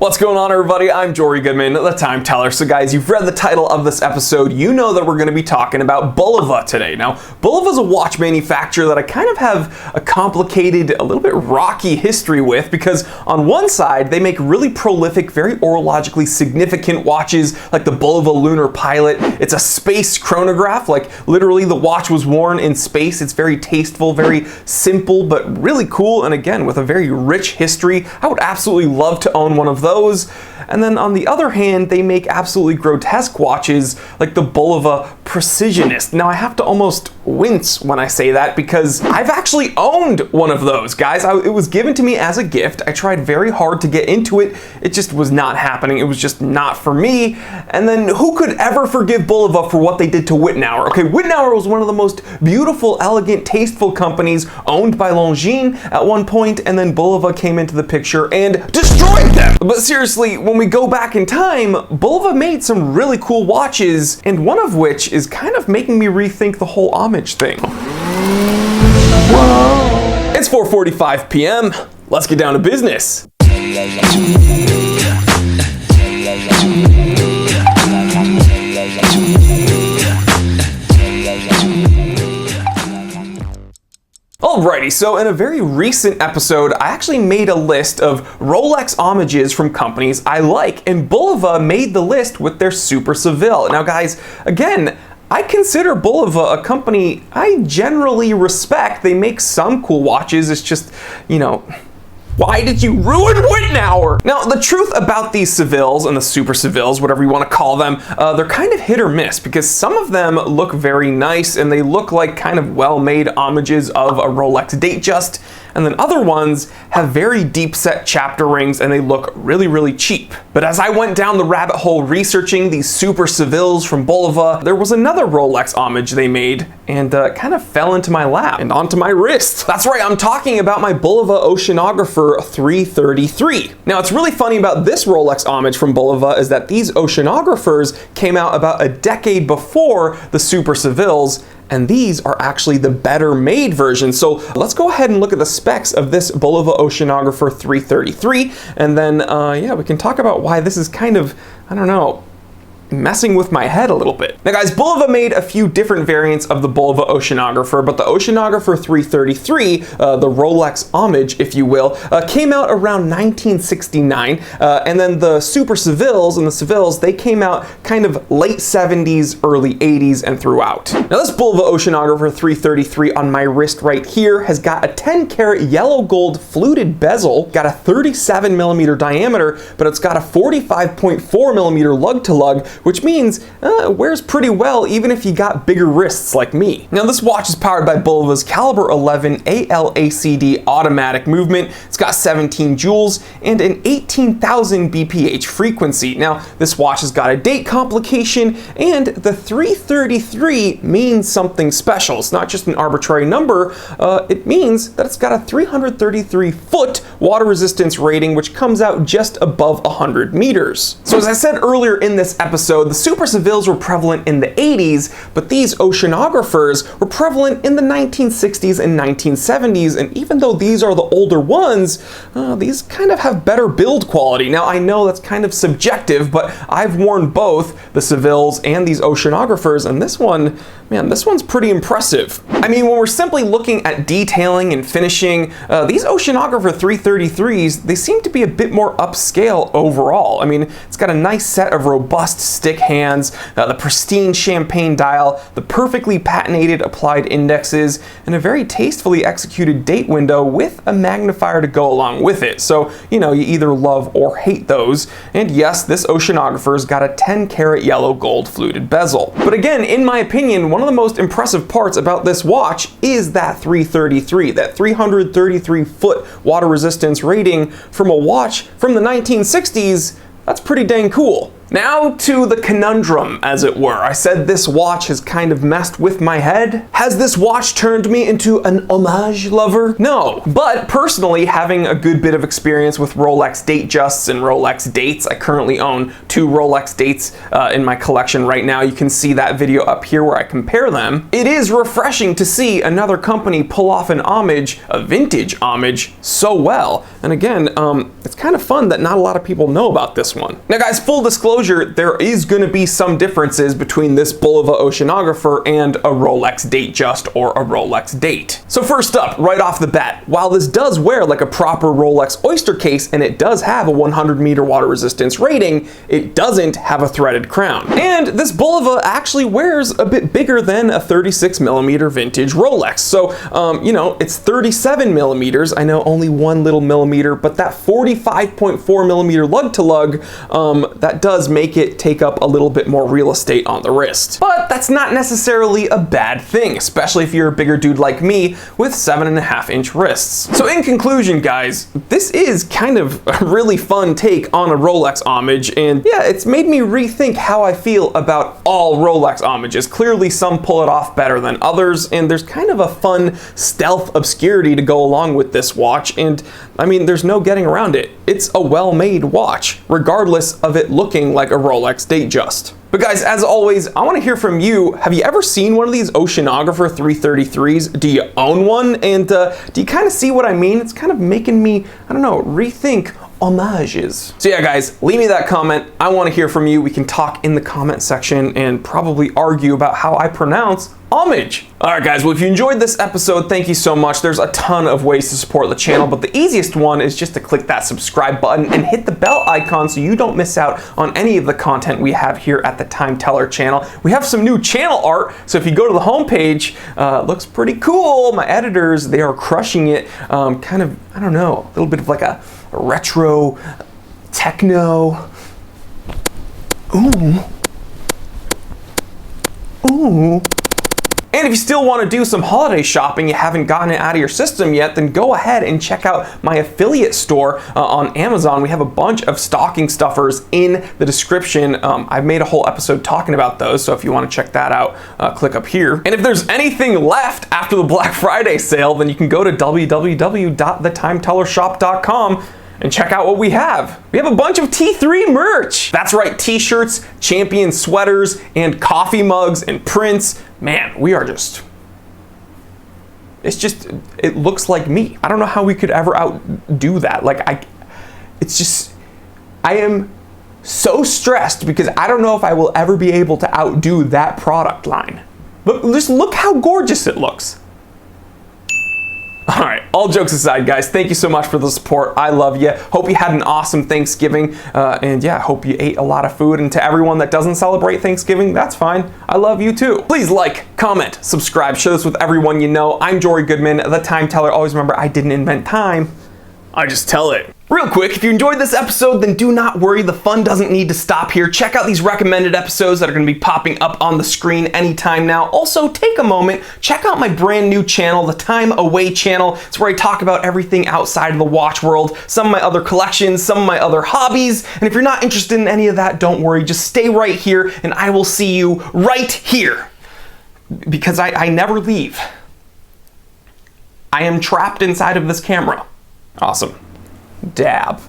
What's going on, everybody? I'm Jory Goodman, the Time Teller. So guys, you've read the title of this episode. You know that we're going to be talking about Bulova today. Now, Bulova is a watch manufacturer that I kind of have a complicated, a little bit rocky history with, because on one side, they make really prolific, very orologically significant watches like the Bulova Lunar Pilot. It's a space chronograph, like literally the watch was worn in space. It's very tasteful, very simple, but really cool, and again, with a very rich history. I would absolutely love to own one of those. And then on the other hand, they make absolutely grotesque watches like the Bulova Precisionist. Now I have to almost wince when I say that because I've actually owned one of those, guys. It was given to me as a gift. I tried very hard to get into it. It just was not happening. It was just not for me. And then who could ever forgive Bulova for what they did to Wittnauer? Okay, Wittnauer was one of the most beautiful, elegant, tasteful companies owned by Longines at one point, and then Bulova came into the picture and destroyed them. But seriously, when we go back in time, Bulova made some really cool watches, and one of which is kind of making me rethink the whole Homage thing. Whoa. It's 4:45 p.m. Let's get down to business. Alrighty, so in a very recent episode, I actually made a list of Rolex homages from companies I like, and Bulova made the list with their Super Seville. Now guys, again, I consider Bulova a company I generally respect. They make some cool watches, it's just, you know, why did you ruin Wittnauer? Now, the truth about these Sevilles and the Super Sevilles, whatever you want to call them, they're kind of hit or miss because some of them look very nice and they look like kind of well-made homages of a Rolex Datejust, and then other ones have very deep set chapter rings and they look really, really cheap. But as I went down the rabbit hole researching these Super Sevilles from Bulova, there was another Rolex homage they made and kind of fell into my lap and onto my wrist. That's right, I'm talking about my Bulova Oceanographer 333. Now, what's really funny about this Rolex homage from Bulova is that these Oceanographers came out about a decade before the Super Sevilles, and these are actually the better made version. So let's go ahead and look at the specs of this Bulova Oceanographer 333, and then yeah, we can talk about why this is kind of, I don't know, messing with my head a little bit. Now guys, Bulova made a few different variants of the Bulova Oceanographer, but the Oceanographer 333, the Rolex homage, if you will, came out around 1969, and then the Super Sevilles and the Sevilles, they came out kind of late 70s, early 80s, and throughout. Now this Bulova Oceanographer 333 on my wrist right here has got a 10 karat yellow gold fluted bezel, got a 37 millimeter diameter, but it's got a 45.4 millimeter lug to lug, which means it wears pretty well even if you got bigger wrists like me. Now this watch is powered by Bulova's Caliber 11 ALACD automatic movement. It's got 17 joules and an 18,000 BPH frequency. Now this watch has got a date complication, and the 333 means something special. It's not just an arbitrary number, it means that it's got a 333 foot water resistance rating, which comes out just above 100 meters. So as I said earlier in this episode, the Super Sevilles were prevalent in the 80s, but these Oceanographers were prevalent in the 1960s and 1970s, and even though these are the older ones, these kind of have better build quality. Now I know that's kind of subjective, but I've worn both the Sevilles and these Oceanographers, and this one, man, this one's pretty impressive. I mean, when we're simply looking at detailing and finishing, these Oceanographer 333s, they seem to be a bit more upscale overall. I mean, it's got a nice set of robust stick hands, the pristine champagne dial, the perfectly patinated applied indexes, and a very tastefully executed date window with a magnifier to go along with it. So, you know, you either love or hate those. And yes, this Oceanographer's got a 10 karat yellow gold fluted bezel. But again, in my opinion, one of the most impressive parts about this watch is that 333, that 333 foot water resistance rating from a watch from the 1960s. That's pretty dang cool. Now to the conundrum, as it were. I said this watch has kind of messed with my head. Has this watch turned me into an Homage lover? No. But personally, having a good bit of experience with Rolex Datejusts and Rolex dates, I currently own 2 Rolex dates in my collection right now. You can see that video up here where I compare them. It is refreshing to see another company pull off an homage, a vintage homage, so well. And again, it's kind of fun that not a lot of people know about this one. Now guys, full disclosure, there is going to be some differences between this Bulova Oceanographer and a Rolex Datejust or a Rolex date. So first up, right off the bat, while this does wear like a proper Rolex Oyster case and it does have a 100-meter water resistance rating, it doesn't have a threaded crown. And this Bulova actually wears a bit bigger than a 36mm vintage Rolex. So, you know, it's 37mm. I know only one little millimeter, but that 45.4mm lug to lug, that does make it take up a little bit more real estate on the wrist. But that's not necessarily a bad thing, especially if you're a bigger dude like me with 7.5-inch wrists. So in conclusion, guys, this is kind of a really fun take on a Rolex homage, and yeah, it's made me rethink how I feel about all Rolex homages. Clearly some pull it off better than others, and there's kind of a fun stealth obscurity to go along with this watch, and I mean, there's no getting around it. It's a well-made watch, regardless of it looking like a Rolex Datejust. But guys, as always, I want to hear from you. Have you ever seen one of these Oceanographer 333s? Do you own one? And do you kind of see what I mean? It's kind of making me, I don't know, rethink homages. So yeah, guys, leave me that comment. I want to hear from you. We can talk in the comment section and probably argue about how I pronounce homage. All right, guys, well, if you enjoyed this episode, thank you so much. There's a ton of ways to support the channel, but the easiest one is just to click that subscribe button and hit the bell icon so you don't miss out on any of the content we have here at the Time Teller channel. We have some new channel art, so if you go to the homepage, it looks pretty cool. My editors, they are crushing it. Kind of, I don't know, a little bit of like a retro techno. Ooh. Ooh. And if you still want to do some holiday shopping, you haven't gotten it out of your system yet, then go ahead and check out my affiliate store on Amazon. We have a bunch of stocking stuffers in the description. I've made a whole episode talking about those, so if you want to check that out, click up here. And if there's anything left after the Black Friday sale, then you can go to www.thetimetellershop.com and check out what we have. We have a bunch of T3 merch. That's right, t-shirts, champion sweaters, and coffee mugs and prints. Man, we are just, it looks like me. I don't know how we could ever outdo that. Like, I am so stressed because I don't know if I will ever be able to outdo that product line. But just look how gorgeous it looks. All right, all jokes aside, guys, thank you so much for the support. I love you. Hope you had an awesome Thanksgiving. And yeah, hope you ate a lot of food. And to everyone that doesn't celebrate Thanksgiving, that's fine. I love you too. Please like, comment, subscribe, share this with everyone you know. I'm Jory Goodman, the Time Teller. Always remember, I didn't invent time. I just tell it. Real quick, if you enjoyed this episode, then do not worry, the fun doesn't need to stop here. Check out these recommended episodes that are going to be popping up on the screen anytime now. Also, take a moment, check out my brand new channel, the Time Away channel. It's where I talk about everything outside of the watch world, some of my other collections, some of my other hobbies. And if you're not interested in any of that, don't worry, just stay right here and I will see you right here. Because I never leave. I am trapped inside of this camera. Awesome. Dab.